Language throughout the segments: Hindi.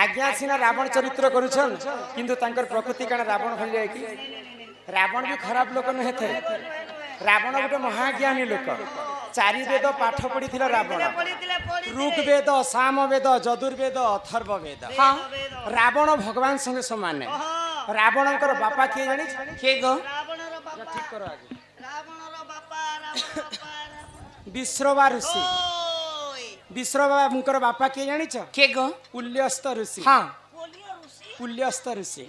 आज्ञा सीना रावण चरित्र करुछन किंतु तांकर प्रकृति काण रावण भली जाय कि रावण भी खराब लोक नहे थे। रावण गोटे महाज्ञानी लोक, चारि वेद पाठ पढ़ी रावण, ऋग्वेद, सामवेद, यजुर्वेद, अथर्ववेद। हाँ, रावण भगवान संगे समान। रावण बापा किए जानी किए गो ठीक करो आगे विश्रवा ऋषि। विश्रवा बापा किए जानी किए गो पुल्यस्त ऋषि। हाँ, पुल्यस्त ऋषि।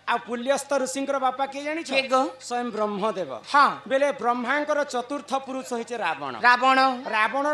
आ पुल्यस्त ऋषि बापा किए जानी किए गो स्वयं ब्रह्मदेव। हाँ, बेले ब्रह्मांकर चतुर्थ पुरुष होइछे रावण। रावण रावण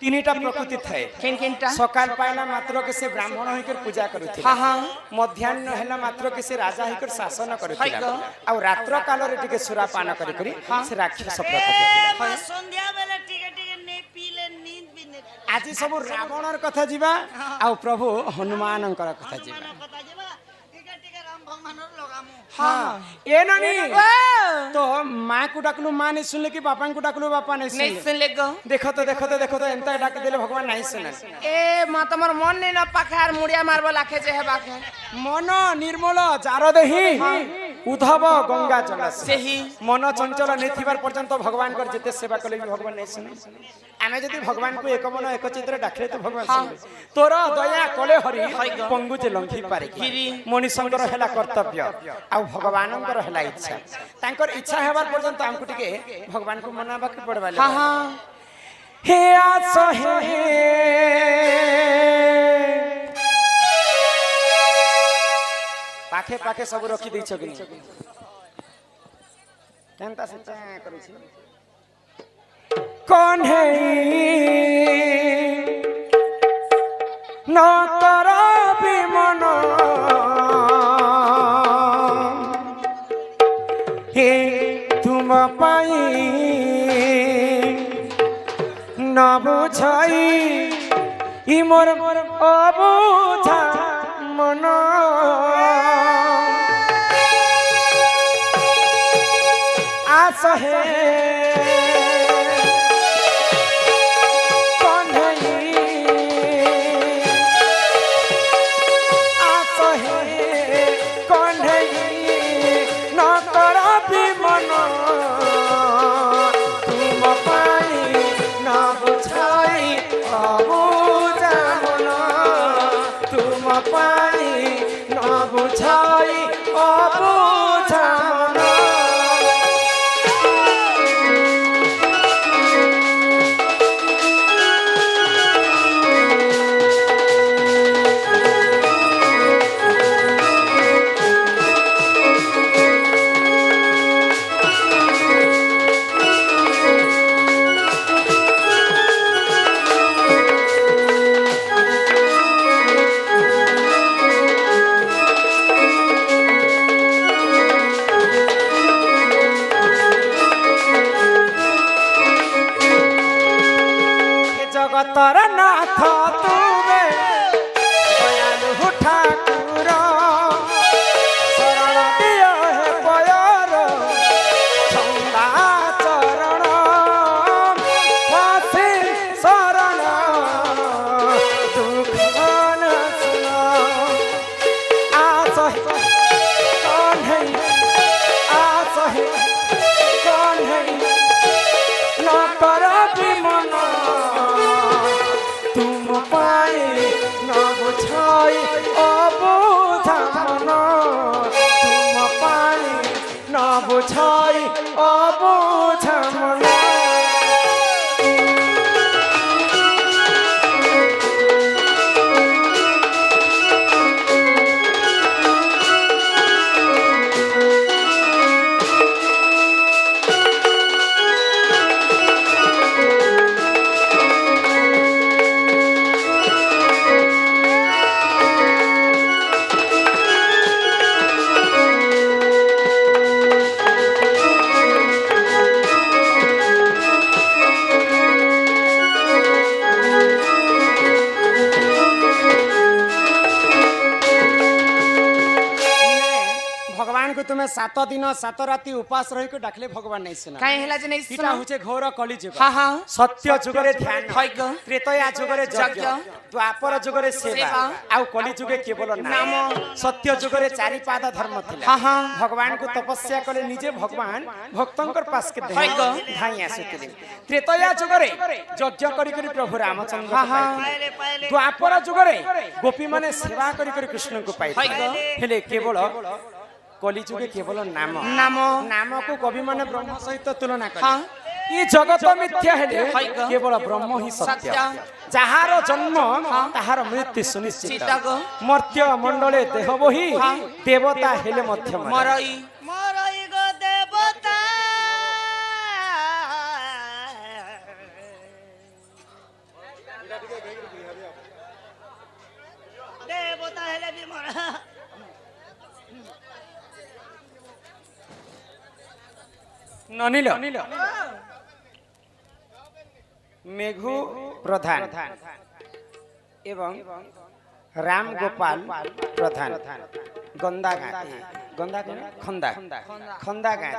तीनटा प्रकृति थाए। किन किनटा? सकाल पाइला मात्र के से ब्राह्मण होकर पूजा करुथिला। हां हां, मध्याह्न हैला मात्र के से राजा होकर शासन करुथिला। आ रात्र काल रे टिके सुरापान करी करी से राक्षस प्रकट होथिला। संध्या बेले टिके टिके ने पीले नींद भी ने। आज सब रावणर कथा जीवा आ प्रभु हनुमानकर कथा जीवा। हाँ, ये नहीं तो माँ को डाकलू माँ नहीं सुनले कि बापा को डाकलू बापा नहीं सुनले गो। देखो तो एंता डाक देले भगवान नहीं सुने। ए माँ तमर मन नहीं न पाखार मुड़िया मारबो लाखे जे है बाखे मन निर्मल जार देही उधव गंगा जल से ही मन चंचल नहीं थिबार पर्यंत भगवान कर जेते सेवा कले भगवान नहीं सुने। आमे जदी भगवान को एक मन एक चित्र डाकले तो भगवान सुने। तोर दया कले हरि पंगु जे लंघी पारे गिरी मनुष्यंकर हैला कर्तव्य आ भगवानंकर हैला इच्छा। तांकर इच्छा हेबार पर्यंत हमकु टिके भगवान को मनाबा के पड़बा। हां हां, हे आस हे पाखे पाखे सब रखी दै छकिन केनता से चा करू छी कोन है न करा विमन हे तुम पाई न बुझाई ई मोर अबुझा मन आस है जगतर नाथ तुमे दयालु ठाकुर शरण दिय हे पयर छंदा चरण फासे शरण दुख मन सुन आस कौन है आस है कौन है न कर विमन छाई अबुझा मन तुम पाई न बुझाई अबुझा मन। को तुम्हें 7 दिन 7 राति उपास रही को डाकले भगवान नहीं सुना काहे हेला जे नहीं इटा सुना होचे घोर कली जुग हां हां सत्य जुगरे ध्यान हइग त्रेतया जुगरे यज्ञ द्वापर जुगरे सेवा आउ कली जुगे केवल नाम सत्य जुगरे चारि पाद धर्म थिला हां हां भगवान को तपस्या कले निजे भगवान भक्तंकर पास के हइग धाई आसुतिले त्रेतया जुगरे यज्ञ करी करी प्रभु रामचंद्र हां हां द्वापर जुगरे गोपी माने सेवा करी करी कृष्ण को पाई हेले केवल कली जुगे केवल नाम नाम नाम को कवि माने ब्रह्म सहित तुलना करे ये जगत मिथ्या हेले केवल ब्रह्म ही सत्य जहार जन्म ताहार मृत्यु सुनिश्चित मर्त्य मंडले देह बही देवता हेले मध्य मरई मरई गो देवता देवता हेले भी मरा ननिल मेघु प्रधान एवं राम गोपाल प्रधान गंदा गाँ गंदा खंदा खंदा गाँ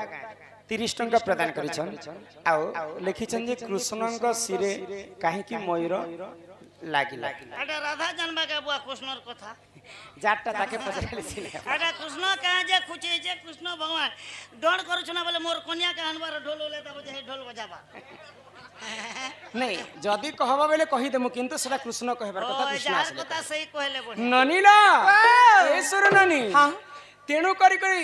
30 टंका प्रदान करिछन आउ लिखिछन जे कृष्णଙ୍କ सिरे काहे कि मयूर लागिला এটা রাধা জানবা কে বুয়া কৃষ্ণর কথা যারটা তাকে পচারিছিল এটা কৃষ্ণ কাহে যে খুঁজে যে কৃষ্ণ ভগবান ডন করছ না বলে মোর কন্যা কে আনবার ঢোল ওলে তবে যে ঢোল বজাবা नहीं जदि कहबा बेले कहि देमु किंतु सेटा कृष्ण कहबार कथा कृष्ण यार कथा सही कहले बढी ननिला ईश्वर ननी हां तेनु करी करी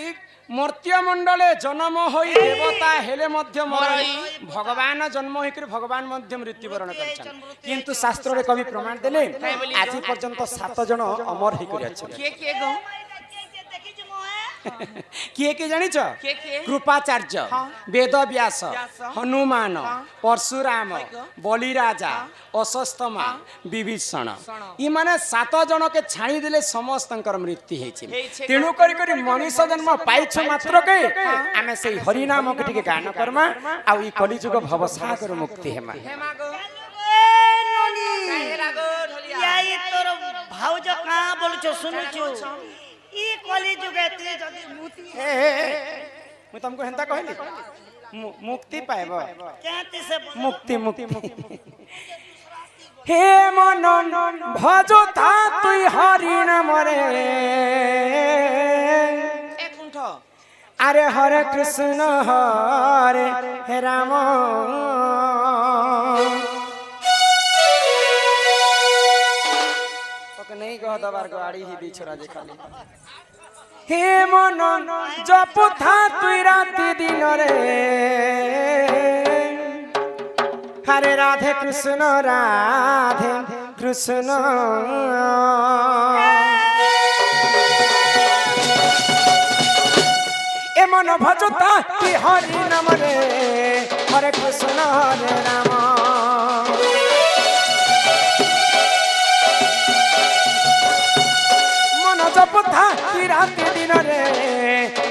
मर्त्य मंडले जन्म होई देवता हेले मध्य मरई भगवान जन्म होई करी भगवान मध्य मृत्यु वरण करछन किंतु शास्त्र रे कवि प्रमाण देले आज पर्यंत 7 जन अमर होई करी अछि के गो किए के जानिछ कृपाचार्य वेद व्यास हनुमान परशुराम बलिराजा अशस्तमा विभीषण ई माने 7 जन के छाणी देले समस्तंकर मृत्यु हेछि तेनु करी करी मनुष्य जन्म पाइछ मात्र के आमे से हरि नाम के टिके गान करमा आ ई कली जुग भवसागर मुक्ति हेमा याई तोर भाउज का बोलछो सुनुछु ई कली जुगे ते जदी मुक्ति मैं तुमको हेंता कहली मुक्ति पाएबो केते से मुक्ति मुक्ति हे मन भजो था तुई हरि नाम रे एक कुंठ अरे हरे कृष्ण हरे राम नहीं कह दबार गाड़ी ही दी छोरा जे खाली हे मन जप था तुई राति दिन रे हरे राधे कृष्ण ए मन भजता तुई हरि नाम रे हरे कृष्ण हरे राम जपथा रात दिन रे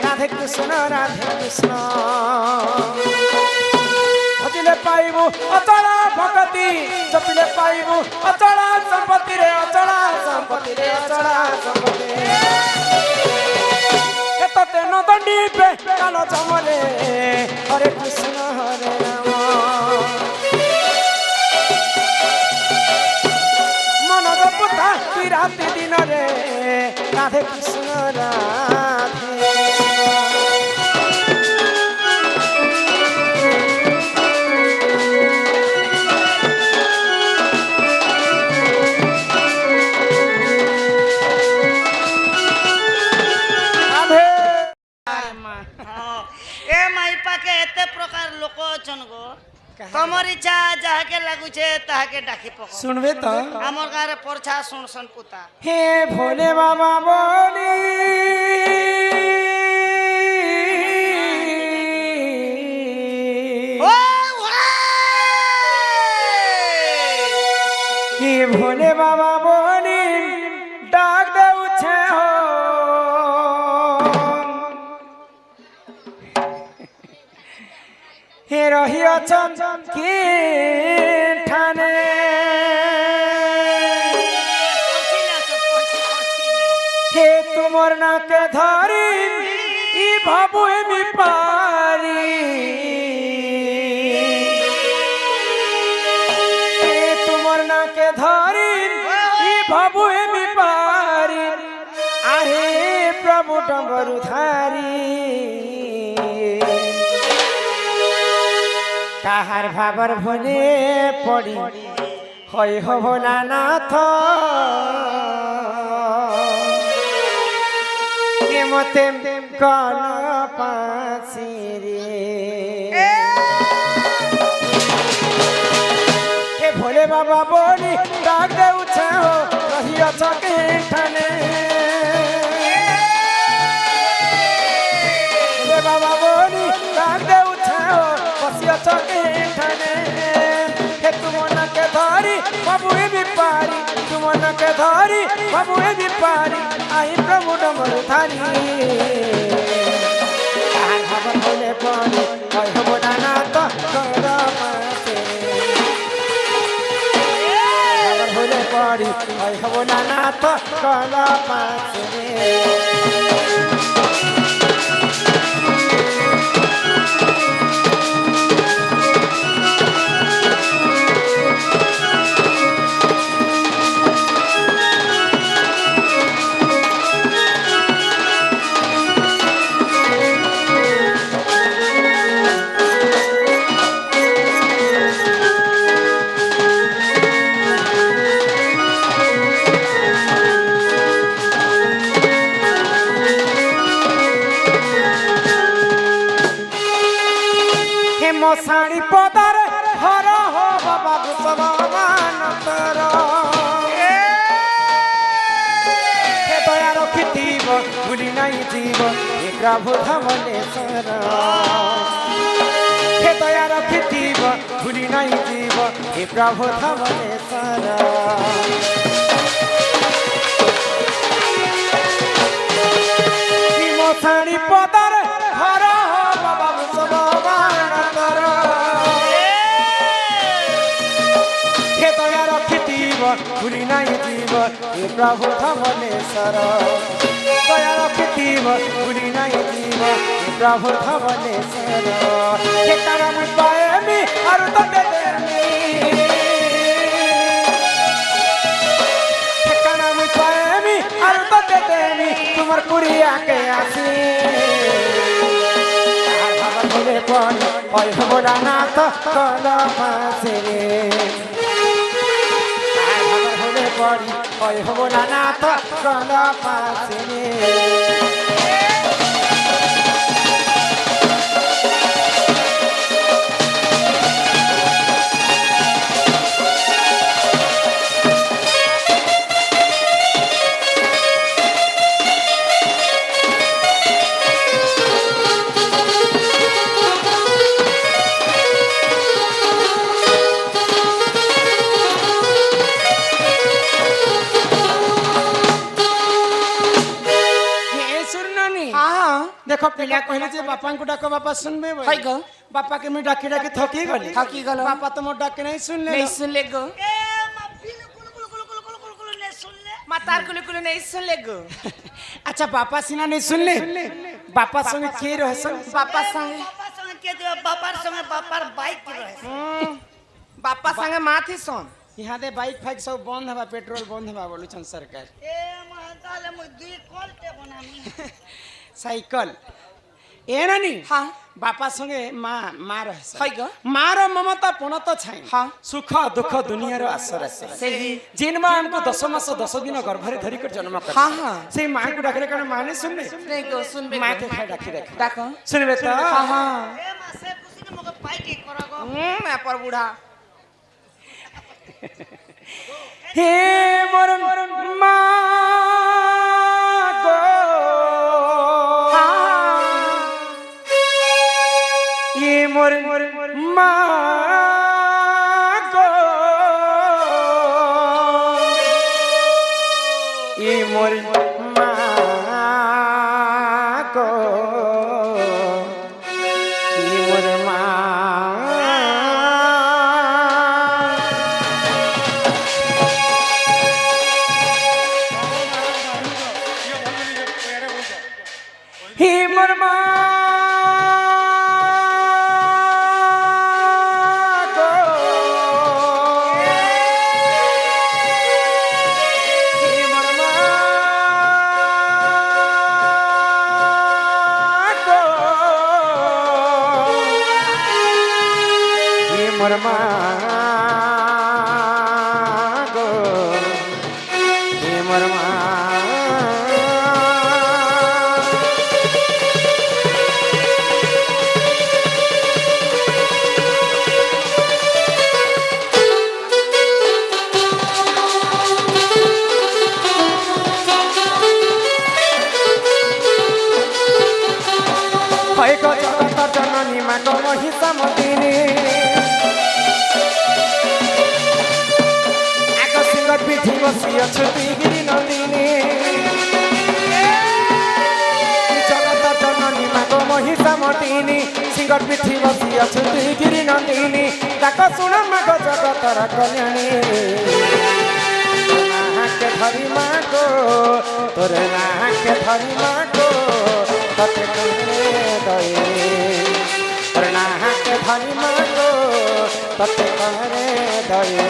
राधे कृष्ण भजिले पाइबु अचला भगति जपिले पाइबु अचला संपत्ति रे अचला संपत्ति एतते न दंडी पे कालो जमले हरे कृष्ण हरे राम मन जपथा रात दिन रे राधे कृष्ण ए माई पाके एते प्रकार लोक अछन गो तमर इच्छा जाके लागु छे ताके डाकी पक सुनबे त हमर गारे परछा सुनसन पुता हे भोले बाबा बोली ओ हे भोले बाबा बोली डाक दउ छे हो हे रही अछन के ठाने हे तुमर नाक धरी ই ভাবু এমি পারি এ তোমার নাকে ধরি ই ভাবু এমি পারি আহে প্রভু ডম্বরু ধারি কাহার ভাবর ভুলে পড়ি হয় হব নাথ কে মতে কন পাছি রে হে ভোলে বাবা বলি ডাক দেউছে হো রহিয়া চকে ঠানে ভোলে বাবা বলি ডাক দেউছে হো বসিয়া চকে ঠানে হে তুমনাকে ধরি বাবু এ বিপারি তুমনাকে ধরি বাবু এ বিপারি আই প্রভু ডমর ধারি কাহার খবর হলে পড়ি হয় হব না তো কর মাসে খবর হলে পড়ি হয় হব না তো কর মাসে মশাড়ি পদার হর হো বাবা ভগবান তর হে দয়া রখিথিব ভুলি নাই জীব হে প্রভু ধমনেশ্বর হে দয়া রখিথিব ভুলি নাই জীব হে প্রভু ধমনেশ্বর মশাড়ি পদার হর হো বাবা ভগবান তর হে দয়া রখিথিব ভুলি নাই জীব হে প্রভু ধমনেশ্বর দয়া রখিথিব ভুলি নাই জীব হে প্রভু ধমনেশ্বর হে তারা মুই পায়েমি আর তোতে দেমি হে তারা মুই পায়েমি আর তোতে দেমি তোমার কুড়িয়াকে আসি আর ভাবা ভুলে পড়ি হয় হব না তো কল মাসে রে আর ভাবা ভুলে পড়ি হয় হব না তো কল মাসে রে देखो पिला कहले जे बापा को डाको बापा सुनबे हाय गो बापा के मैं डाकी डाकी थकी गली बापा तो मोर डाके नहीं सुन ले गो ए मां बिल्कुल कुल नहीं सुन ले मातार कुल नहीं सुन ले गो अच्छा बापा सिना नहीं सुन ले बापा संगे के रहसन बापा संगे के दे बापार बाइक के रहे बापा संगे माथी सोन यहाँ दे बाइक फाइक सब बंद हवा पेट्रोल बंद हवा बोलू छन सरकार ए मां ताले मु दुई कॉल ते बनामी साइकिल ए नानी हाँ बापा संगे माँ माँ रहे हाय गो मार ममता पूर्ण तो छाई हाँ सुख दुख दुनिया रो आसर आसे सही जिन माँ हमको 10 मास 10 दिन गर्भरे धरी कर जन्म कर हाँ हाँ से माँ को डाकले कारण माँ ने सुन ले नहीं गो सुन बे माँ के खाए डाकी रख डाको सुनबे तो हाँ हाँ ए मां से कुछ न मगे बाइक करगो मैं पर बूढ़ा हे मोर माँ गो ये मोर माँ गो ये मोर माँ गो ये मोर माँ হি মোর মা গো, হি মোর মা গো, হি মোর মা গো, হি মোর মা। হয় গো জগত জননী মা গো মহিষামতিনী, আগ সিংহর পিঠি বসিয়াছ তুই গিরি নন্দিনী। জগত জননী মা গো মহিষামতিনী, সিংহর পিঠি বসিয়াছ তুই গিরি নন্দিনী। ডাক শুণ মা গো জগতর কল্যাণী, নাকে ধরি মা গো, তোর নাকে ধরি মা গো, ততে করে দয়ে। তোর নাকে ধরি মা গো, ততে করে দয়ে।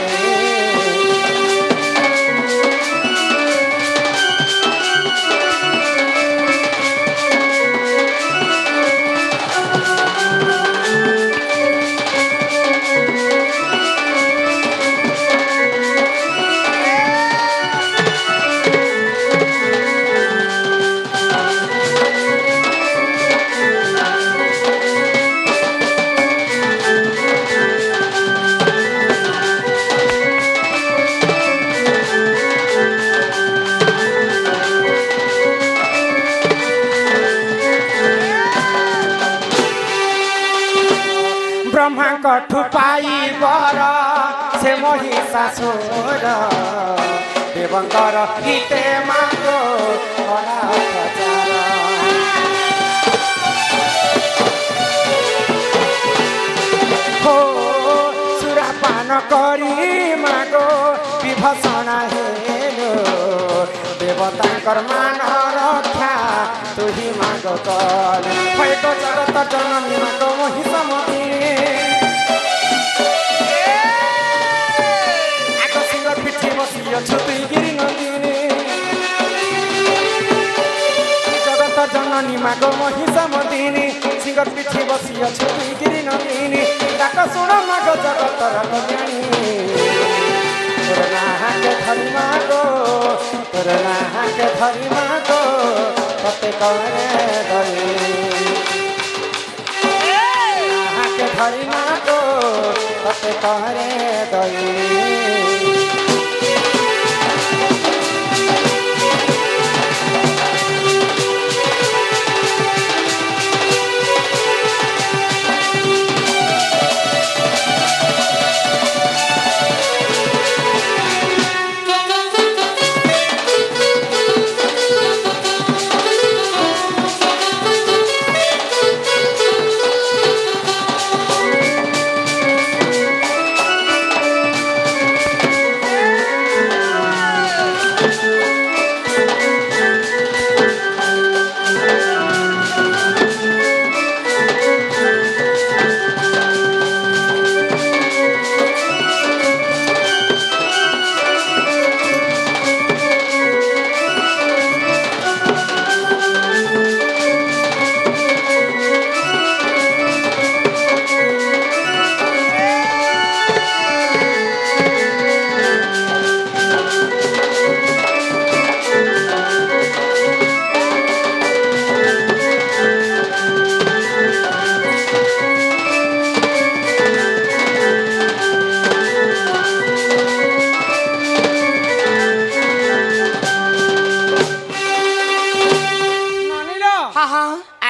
ব্রহ্মাঙ্কঠু পাইবর সে মহিষাসুর, দেবঙ্কর হিতে মাগো অনাথচার। হো সুরাপান করি মাগো বিভূষণ হেলো, দেবতাঙ্কর মান রক্ষা তুহি মাগো কর। হয় গো জগত জননী মাগো মহিষামতিনী, আগ সিংহর পিঠি বসিয়াছ তুই গিরি নন্দিনী। জগত জননী মাগো মহিষামতিনী, সিংহর পিঠি বসিয়াছ তুই গিরি নন্দিনী। ডাক শুণ মাগো জগতর কল্যাণী, তোর নাকে ধরি মা গো, তোর নাকে ধরি মা গো, ততে করে দয়ে। নাকে ধরি মা গো, ততে করে দয়ে।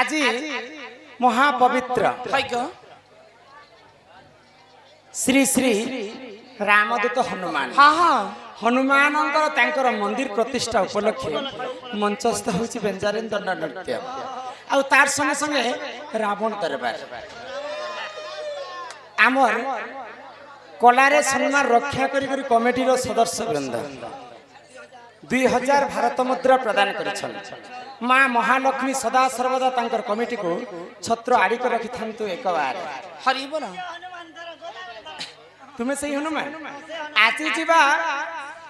আজি মহাপবিত্র শ্রী শ্রী রামদূত হনুমান হনুমানଙ୍କର ତାଙ୍କର ମନ୍ଦିର ପ୍ରତିଷ୍ଠା ଉପଲକ୍ଷେ ମଞ୍ଚସ୍ଥ ହେଉଛି ବେଞ୍ଜାରିନ ଦଣ୍ଡ ନୃତ୍ୟ ଆଉ ତାର ସଙ୍ଗେ ସଙ୍ଗେ ରାବଣ ଦରବାର ଆମର କଲାରେ ସମ୍ମାନ ରକ୍ଷା କରି କମିଟିର ସଦସ୍ୟ ବୃନ୍ଦ 2000 ଭାରତ ମୁଦ୍ରା ପ୍ରଦାନ କରିଛନ୍ତି ମା ମହାଲକ୍ଷ୍ମୀ ସଦା ସର୍ବଦା ତାଙ୍କର କମିଟିକୁ ଛତ୍ର ଆଡ଼ିକ ରଖିଥାନ୍ତୁ ଏକବାର। ହରି ବୋଲ। ତୁମେ ସେଇ ହନୁମାନ ଆଜି ଯିବା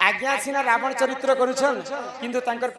ଆଜ୍ଞା ସିନା ରାବଣ ଚରିତ୍ର କରୁଛନ୍ କିନ୍ତୁ ତାଙ୍କର